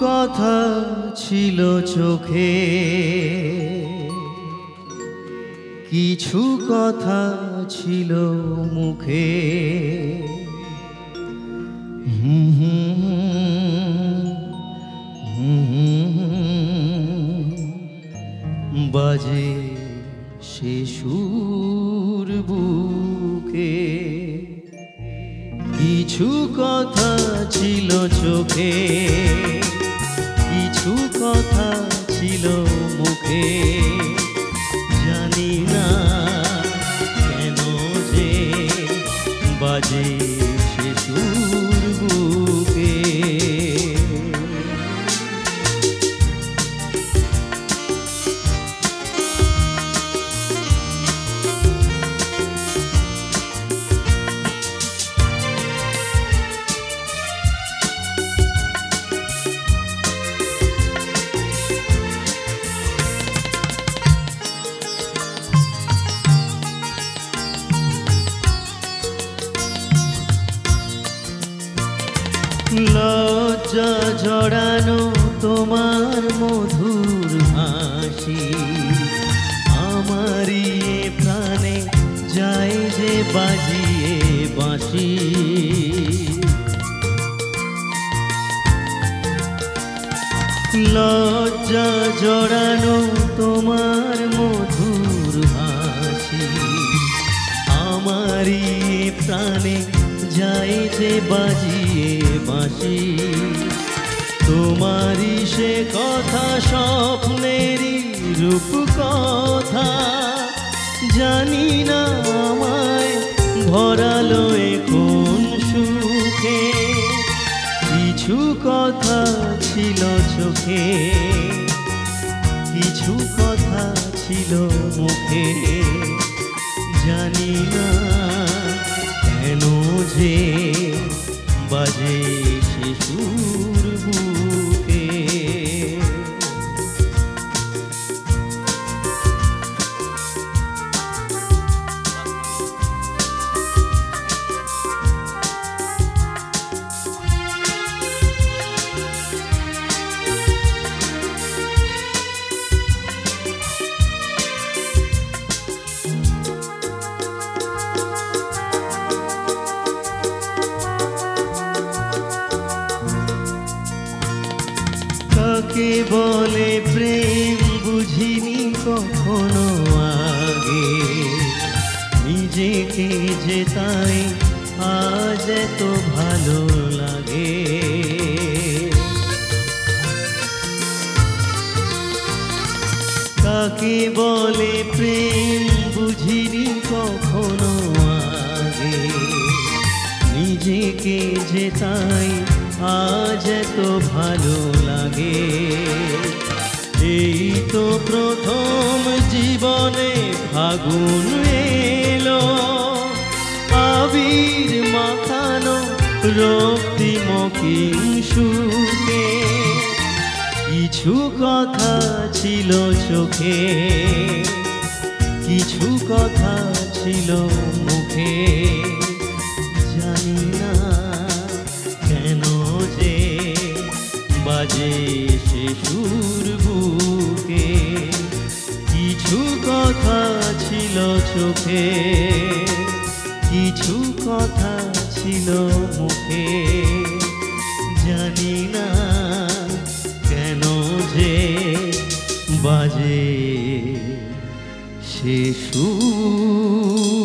কথা ছিল চোখে, কিছু কথা ছিল মুখে। বাজে সে সুর বুকে, কিছু কথা ছিল চোখে, কিছু কথা ছিল মুখে। জানি না কেন যে বাজে সে সুর বুকে। লজ্জা জড়ানো তোমার মধুর হাসি, আমারই প্রাণে যায় যে বাজিয়ে বাঁশি। লজ্জা জড়ানো তোমার মধুর হাসি, আমারই প্রাণে যায় যে বাজিয়ে বাঁশি। তোমারই সে কথা স্বপ্নেরই রূপ কথা, জানি না আমায় ভরালো এখন সুখে। কিছু কথা ছিল চোখে, কিছু কথা ছিল মুখে। জানি না কেন যে বাজে সে সুর বুকে। কাকে বলে প্রেম বুঝিনি কখনো আগে, নিজেকে যে তাই আজ এত ভালো লাগে। কাকে বলে প্রেম বুঝিনি কখনো আগে, নিজেকে যে তাই আজ এত ভালো লাগে। এই তো প্রথম জীবনে ফাগুন এলো, আবির মাখানো রক্তিম কিংশুকে। কিছু কথা ছিল চোখে, কিছু কথা ছিল মুখে। জানি না কেন যে বাজে সে সুর বুকে। কিছু কথা ছিল চোখে, কিছু কথা ছিল মুখে। জানি না কেন যে বাজে সে সুর।